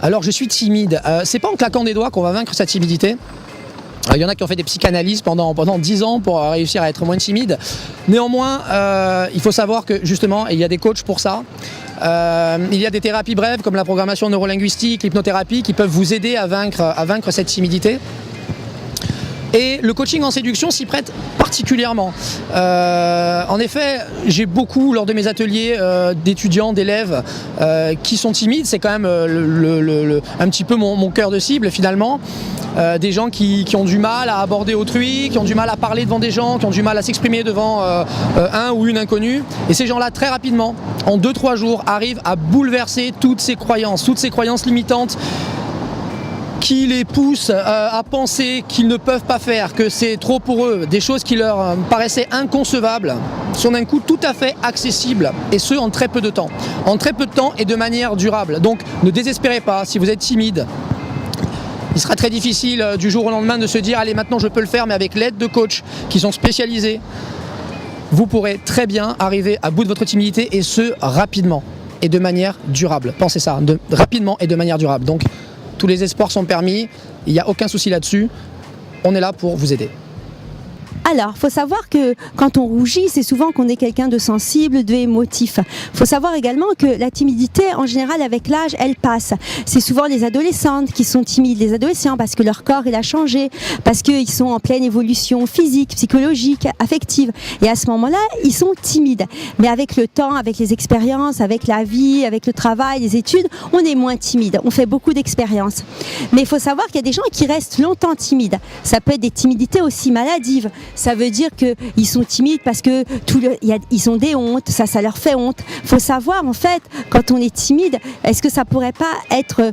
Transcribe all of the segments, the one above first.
Alors je suis timide. C'est pas en claquant des doigts qu'on va vaincre sa timidité. Il y en a qui ont fait des psychanalyses pendant 10 ans pour réussir à être moins timide. Néanmoins, il faut savoir que justement, il y a des coachs pour ça. Il y a des thérapies brèves comme la programmation neurolinguistique, l'hypnothérapie qui peuvent vous aider à vaincre cette timidité. Et le coaching en séduction s'y prête particulièrement. En effet, j'ai beaucoup, lors de mes ateliers, d'étudiants, d'élèves qui sont timides. C'est quand même un petit peu mon cœur de cible finalement. Des gens qui ont du mal à aborder autrui, qui ont du mal à parler devant des gens, qui ont du mal à s'exprimer devant un ou une inconnue. Et ces gens-là, très rapidement, en 2-3 jours, arrivent à bouleverser toutes ces croyances limitantes qui les poussent à penser qu'ils ne peuvent pas faire, que c'est trop pour eux, des choses qui leur paraissaient inconcevables, sont d'un coup tout à fait accessibles, et ce en très peu de temps. En très peu de temps et de manière durable. Donc ne désespérez pas si vous êtes timide. Il sera très difficile du jour au lendemain de se dire allez maintenant je peux le faire, mais avec l'aide de coachs qui sont spécialisés, vous pourrez très bien arriver à bout de votre timidité, et ce rapidement et de manière durable. Pensez ça, rapidement et de manière durable. Donc tous les espoirs sont permis, il n'y a aucun souci là-dessus, on est là pour vous aider. Alors, il faut savoir que quand on rougit, c'est souvent qu'on est quelqu'un de sensible, de émotif. Il faut savoir également que la timidité, en général, avec l'âge, elle passe. C'est souvent les adolescentes qui sont timides, les adolescents, parce que leur corps, il a changé, parce qu'ils sont en pleine évolution physique, psychologique, affective. Et à ce moment-là, ils sont timides. Mais avec le temps, avec les expériences, avec la vie, avec le travail, les études, on est moins timide. On fait beaucoup d'expériences. Mais il faut savoir qu'il y a des gens qui restent longtemps timides. Ça peut être des timidités aussi maladives. Ça veut dire qu'ils sont timides parce que ils ont des hontes, ça leur fait honte. Il faut savoir, en fait, quand on est timide, est-ce que ça pourrait pas être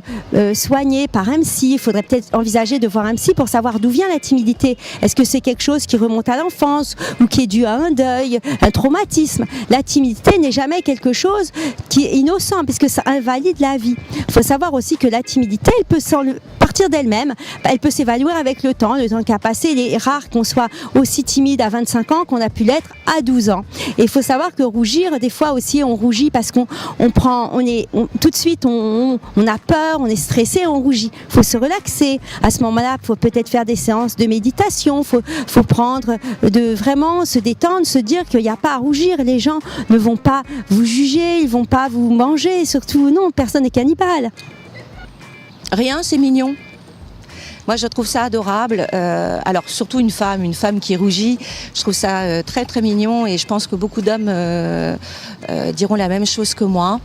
soigné par un psy? Il faudrait peut-être envisager de voir un psy pour savoir d'où vient la timidité. Est-ce que c'est quelque chose qui remonte à l'enfance ou qui est dû à un deuil, un traumatisme? La timidité n'est jamais quelque chose qui est innocent puisque ça invalide la vie. Il faut savoir aussi que la timidité, elle peut partir d'elle-même, elle peut s'évaluer avec le temps qui a passé. Il est rare qu'on soit aussi timide à 25 ans qu'on a pu l'être à 12 ans. Et il faut savoir que rougir, des fois aussi, on rougit parce tout de suite, on a peur, on est stressé, on rougit. Il faut se relaxer. À ce moment-là, il faut peut-être faire des séances de méditation. Il faut prendre vraiment se détendre, se dire qu'il n'y a pas à rougir. Les gens ne vont pas vous juger, ils ne vont pas vous manger. Surtout, non, personne n'est cannibale. Rien, c'est mignon. Moi, je trouve ça adorable. Alors, surtout une femme qui rougit, je trouve ça très, très mignon. Et je pense que beaucoup d'hommes diront la même chose que moi.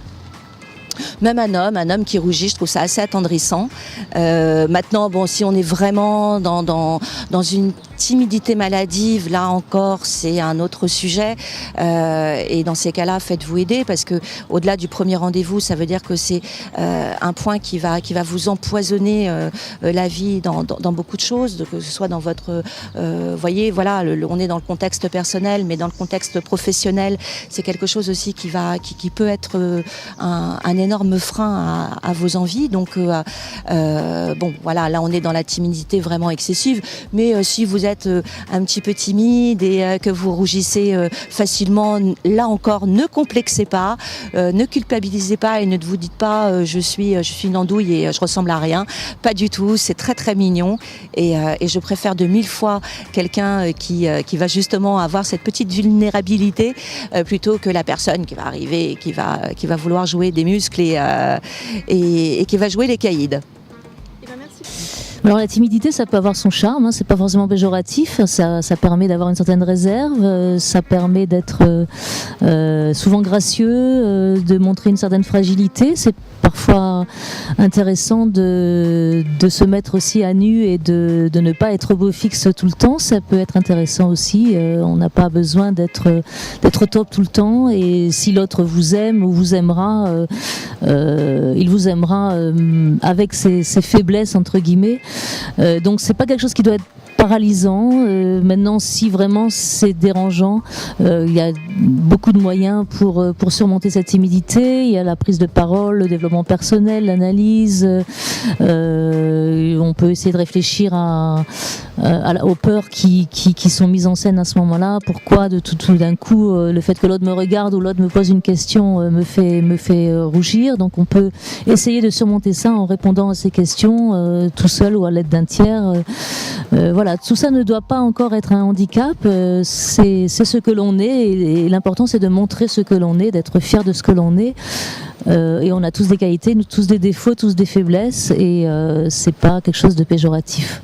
Même un homme qui rougit, je trouve ça assez attendrissant. Maintenant, bon, si on est vraiment dans une timidité maladive, là encore, c'est un autre sujet. Et dans ces cas-là, faites-vous aider parce que au-delà du premier rendez-vous, ça veut dire que c'est un point qui va vous empoisonner la vie dans beaucoup de choses, que ce soit dans votre, voyez, voilà, on est dans le contexte personnel, mais dans le contexte professionnel, c'est quelque chose aussi qui peut être un énorme frein à vos envies. Donc, bon, voilà, là, on est dans la timidité vraiment excessive. Mais si vous êtes un petit peu timide et que vous rougissez facilement, là encore, ne complexez pas, ne culpabilisez pas et ne vous dites pas je suis une andouille et je ressemble à rien. Pas du tout, c'est très très mignon et je préfère de 1000 fois quelqu'un qui va justement avoir cette petite vulnérabilité plutôt que la personne qui va arriver et qui va vouloir jouer des muscles et qui va jouer les caïds. Alors la timidité, ça peut avoir son charme, hein, c'est pas forcément péjoratif, ça permet d'avoir une certaine réserve, ça permet d'être souvent gracieux, de montrer une certaine fragilité. C'est parfois intéressant de se mettre aussi à nu et de ne pas être beau fixe tout le temps. Ça peut être intéressant aussi, on n'a pas besoin d'être top tout le temps, et si l'autre vous aime ou vous aimera, il vous aimera avec ses faiblesses entre guillemets. Donc c'est pas quelque chose qui doit être paralysant. Maintenant, si vraiment c'est dérangeant, il y a beaucoup de moyens pour surmonter cette timidité. Il y a la prise de parole, le développement personnel, l'analyse. On peut essayer de réfléchir aux peurs qui sont mises en scène à ce moment-là. Pourquoi tout d'un coup le fait que l'autre me regarde ou l'autre me pose une question me fait rougir. Donc on peut essayer de surmonter ça en répondant à ces questions tout seul ou à l'aide d'un tiers. Voilà, tout ça ne doit pas encore être un handicap. C'est ce que l'on est et l'important c'est de montrer ce que l'on est, d'être fier de ce que l'on est. Et on a tous des qualités, tous des défauts, tous des faiblesses et c'est pas quelque chose de péjoratif.